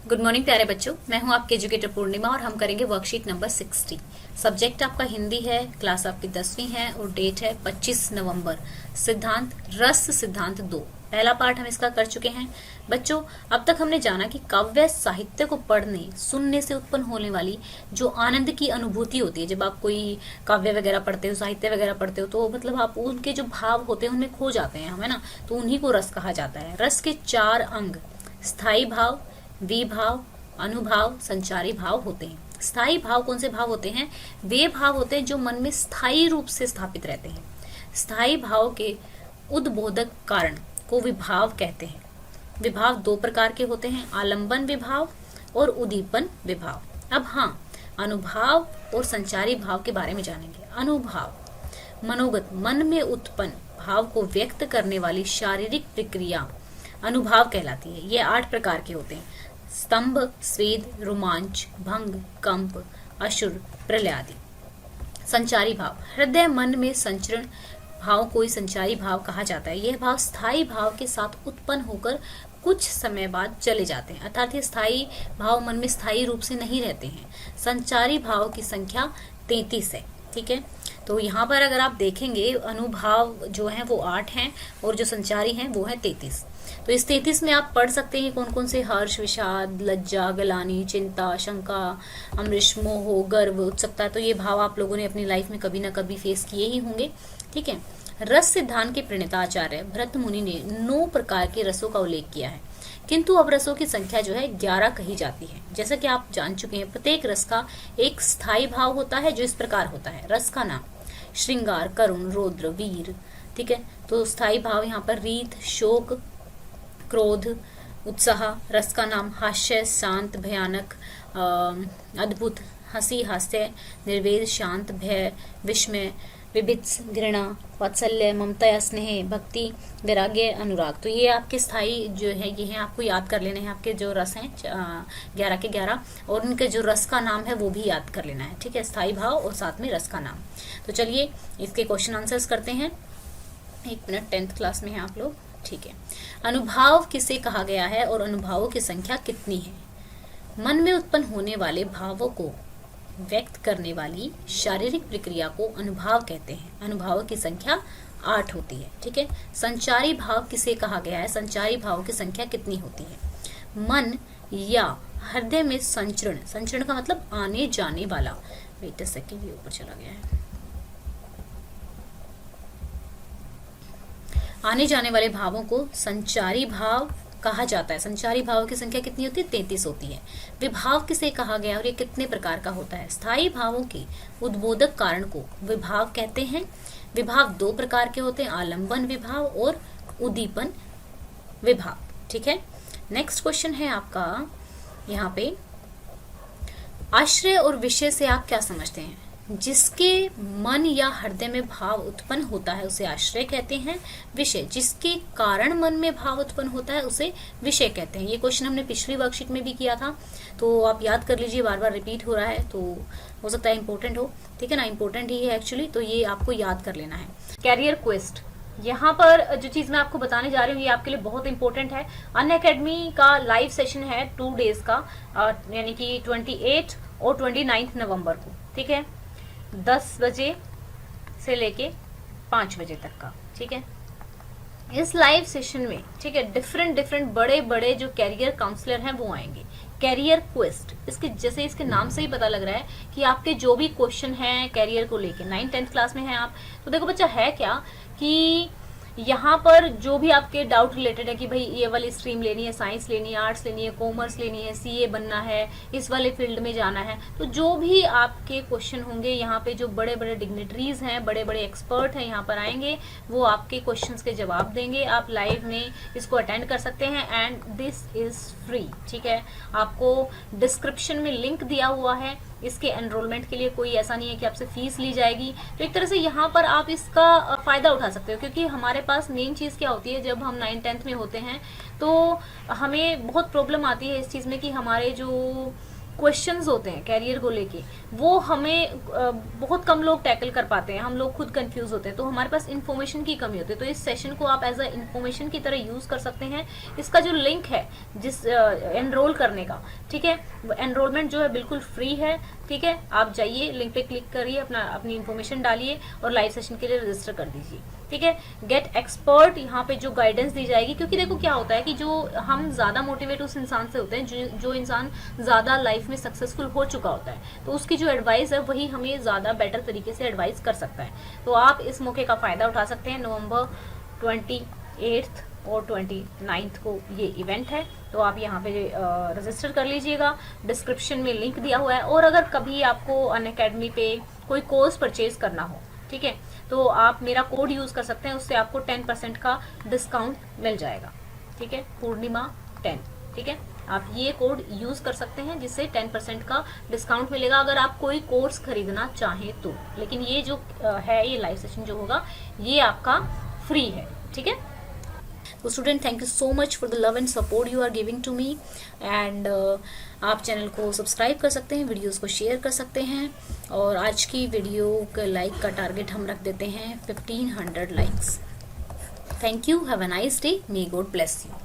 Good morning प्यारे बच्चों, मैं हूं आपके एजुकेटर पूर्णिमा और हम करेंगे वर्कशीट नंबर 60। सब्जेक्ट आपका हिंदी है, क्लास आपकी 10वीं है और डेट है 25 नवंबर। सिद्धांत रस सिद्धांत 2, पहला पार्ट हम इसका कर चुके हैं। बच्चों, अब तक हमने जाना कि काव्य साहित्य को पढ़ने सुनने से उत्पन्न होने वाली जो आनंद की अनुभूति होती है, जब आप कोई काव्य वगैरह पढ़ते हो, साहित्य वगैरह पढ़ते हो, तो मतलब आप उनके जो भाव होते हैं उनमें खो जाते हैं, है ना। तो उन्हीं को रस कहा जाता है। रस के 4 अंग स्थायी भाव, विभाव, अनुभाव, संचारी भाव होते हैं। स्थायी भाव कौन से भाव होते हैं? वे भाव होते हैं जो मन में स्थायी रूप से स्थापित रहते हैं। स्थायी भाव के उद्बोधक कारण को विभाव कहते हैं। विभाव 2 प्रकार के होते हैं, आलंबन विभाव और उद्दीपन विभाव। अब हाँ, अनुभाव और संचारी भाव के बारे में जानेंगे। अनुभाव मनोगत, मन में उत्पन्न भाव को व्यक्त करने वाली शारीरिक प्रक्रिया अनुभाव कहलाती है। ये 8 प्रकार के होते हैं: स्तंभ, स्वेद, रोमांच, भंग, कंप, अश्रु, प्रलय आदि। संचारी भाव हृदय मन में संचरण भाव को ही संचारी भाव कहा जाता है। यह भाव स्थायी भाव के साथ उत्पन्न होकर कुछ समय बाद चले जाते हैं, अर्थात ये स्थायी भाव मन में स्थायी रूप से नहीं रहते हैं। संचारी भाव की संख्या 33 है। ठीक है, तो यहाँ पर अगर आप देखेंगे अनुभाव जो है वो 8 हैं और जो संचारी हैं वो है 33। तो इस 33 में आप पढ़ सकते हैं कौन कौन से: हर्ष, विषाद, लज्जा, गलानी, चिंता, शंका, अमृष, मोह, गर्व, उत्सुकता। तो ये भाव आप लोगों ने अपनी लाइफ में कभी ना कभी फेस किए ही होंगे। ठीक है, रस सिद्धांत के प्रणेता आचार्य भरत मुनि ने 9 प्रकार के रसों का उल्लेख किया है, किंतु अब रसों की संख्या जो है 11 कही जाती है। जैसा कि आप जान चुके हैं, प्रत्येक रस का एक स्थायी भाव होता है जो इस प्रकार होता है। रस का नाम श्रृंगार, करुण, रौद्र, वीर। ठीक है, तो स्थायी भाव यहाँ पर रीत, शोक, क्रोध, उत्साह। रस का नाम हास्य, शांत, भयानक, अद्भुत, हंसी, हास्य, निर्वेद, शांत, भय, विस्मय, विभित्स, घृणा, वात्सल्य, ममता, स्नेह, भक्ति, वैराग्य, अनुराग। तो ये आपके स्थायी जो है ये हैं, आपको याद कर लेने हैं। आपके जो रस हैं 11 के 11 और उनके जो रस का नाम है वो भी याद कर लेना है। ठीक है, स्थायी भाव और साथ में रस का नाम। तो चलिए इसके क्वेश्चन आंसर्स करते हैं। 1 मिनट, 10th क्लास में हैं आप लोग। ठीक है, अनुभाव किसे कहा गया है और अनुभावों की संख्या कितनी है? मन में उत्पन्न होने वाले भावों को व्यक्त करने वाली शारीरिक प्रक्रिया को अनुभाव कहते हैं। अनुभावों की संख्या 8 होती है। ठीक है, संचारी भाव किसे कहा गया है? संचारी भावों की संख्या कितनी होती है? मन या हृदय में संचरण, संचरण का मतलब आने जाने वाला। वेट अ सेकंड, ये ऊपर चला गया है। आने जाने वाले भावों को संचारी भाव कहा जाता है। संचारी भावों की संख्या कितनी होती है? 33 होती है। विभाव किसे कहा गया और ये कितने प्रकार का होता है? स्थायी भावों के उद्बोधक कारण को विभाव कहते हैं। विभाव 2 प्रकार के होते हैं, आलंबन विभाव और उद्दीपन विभाव। ठीक है, नेक्स्ट क्वेश्चन है आपका यहाँ पे, आश्रय और विषय से आप क्या समझते हैं? जिसके मन या हृदय में भाव उत्पन्न होता है उसे आश्रय कहते हैं। विषय जिसके कारण मन में भाव उत्पन्न होता है उसे विषय कहते हैं। ये क्वेश्चन हमने पिछली वर्कशीट में भी किया था, तो आप याद कर लीजिए, बार बार रिपीट हो रहा है तो हो सकता है इंपॉर्टेंट हो। ठीक है ना, इंपॉर्टेंट ही है एक्चुअली, तो ये आपको याद कर लेना है। कैरियर क्वेस्ट, यहाँ पर जो चीज मैं आपको बताने जा रही हूँ ये आपके लिए बहुत इंपॉर्टेंट है। अनअकैडमी का लाइव सेशन है 2 डेज का, यानी कि 28 और 29 नवंबर को। ठीक है, 10 बजे से लेके 5 बजे तक का। ठीक है, इस लाइव सेशन में, ठीक है, डिफरेंट बड़े बड़े जो कैरियर काउंसलर हैं वो आएंगे। कैरियर क्वेस्ट, इसके जैसे इसके नाम से ही पता लग रहा है कि आपके जो भी क्वेश्चन हैं कैरियर को लेके, 9th 10th क्लास में हैं आप, तो देखो बच्चा है क्या कि यहाँ पर जो भी आपके डाउट रिलेटेड है कि भाई ये वाली स्ट्रीम लेनी है, साइंस लेनी है, आर्ट्स लेनी है, कॉमर्स लेनी है, सीए बनना है, इस वाले फील्ड में जाना है, तो जो भी आपके क्वेश्चन होंगे यहाँ पे जो बड़े बड़े डिग्नेटरीज हैं, बड़े बड़े एक्सपर्ट हैं यहाँ पर आएंगे, वो आपके क्वेश्चंस के जवाब देंगे। आप लाइव में इसको अटेंड कर सकते हैं एंड दिस इज फ्री। ठीक है, आपको डिस्क्रिप्शन में लिंक दिया हुआ है। इसके एनरोलमेंट के लिए कोई ऐसा नहीं है कि आपसे फीस ली जाएगी, तो एक तरह से यहाँ पर आप इसका फायदा उठा सकते हो, क्योंकि हमारे पास मेन चीज़ क्या होती है, जब हम 9th 10th में होते हैं तो हमें बहुत प्रॉब्लम आती है इस चीज़ में कि हमारे जो क्वेश्चंस होते हैं कैरियर को लेके, वो हमें बहुत कम लोग टैकल कर पाते हैं, हम लोग खुद कंफ्यूज होते हैं, तो हमारे पास इन्फॉर्मेशन की कमी होती है। तो इस सेशन को आप एज अ इन्फॉर्मेशन की तरह यूज कर सकते हैं। इसका जो लिंक है जिस एनरोल करने का, ठीक है, एनरोलमेंट जो है बिल्कुल फ्री है, ठीक है। आप जाइए, लिंक पे क्लिक करिए, अपनी इन्फॉर्मेशन डालिए और लाइव सेशन के लिए रजिस्टर कर दीजिए, ठीक है। गेट एक्सपर्ट, यहाँ पे जो गाइडेंस दी जाएगी, क्योंकि देखो क्या होता है कि जो हम ज्यादा मोटिवेट उस इंसान से होते हैं जो इंसान ज्यादा लाइफ में सक्सेसफुल हो चुका होता है, तो उसकी जो एडवाइस है वही हमें ज्यादा बेटर तरीके से एडवाइस कर सकता है। तो आप इस मौके का फायदा उठा सकते हैं। नवंबर 28 और 29 को ये इवेंट है, तो आप यहाँ पे रजिस्टर कर लीजिएगा। डिस्क्रिप्शन में लिंक दिया हुआ है। और अगर कभी आपको अनअकैडमी पे कोई कोर्स परचेज करना हो, ठीक है, तो आप मेरा कोड यूज कर सकते हैं, उससे आपको 10% का डिस्काउंट मिल जाएगा, ठीक है, पूर्णिमा 10, ठीक है। आप ये कोड यूज कर सकते हैं जिससे 10% का डिस्काउंट मिलेगा अगर आप कोई कोर्स खरीदना चाहें तो। लेकिन ये जो है, ये लाइव सेशन जो होगा ये आपका फ्री है, ठीक है। तो student, thank you so much for the love and support you are giving to me. And आप चैनल को सब्सक्राइब कर सकते हैं, वीडियोस को शेयर कर सकते हैं। और आज की वीडियो का लाइक का टारगेट हम रख देते हैं 1500 likes. Thank you, have a nice day, may God bless you.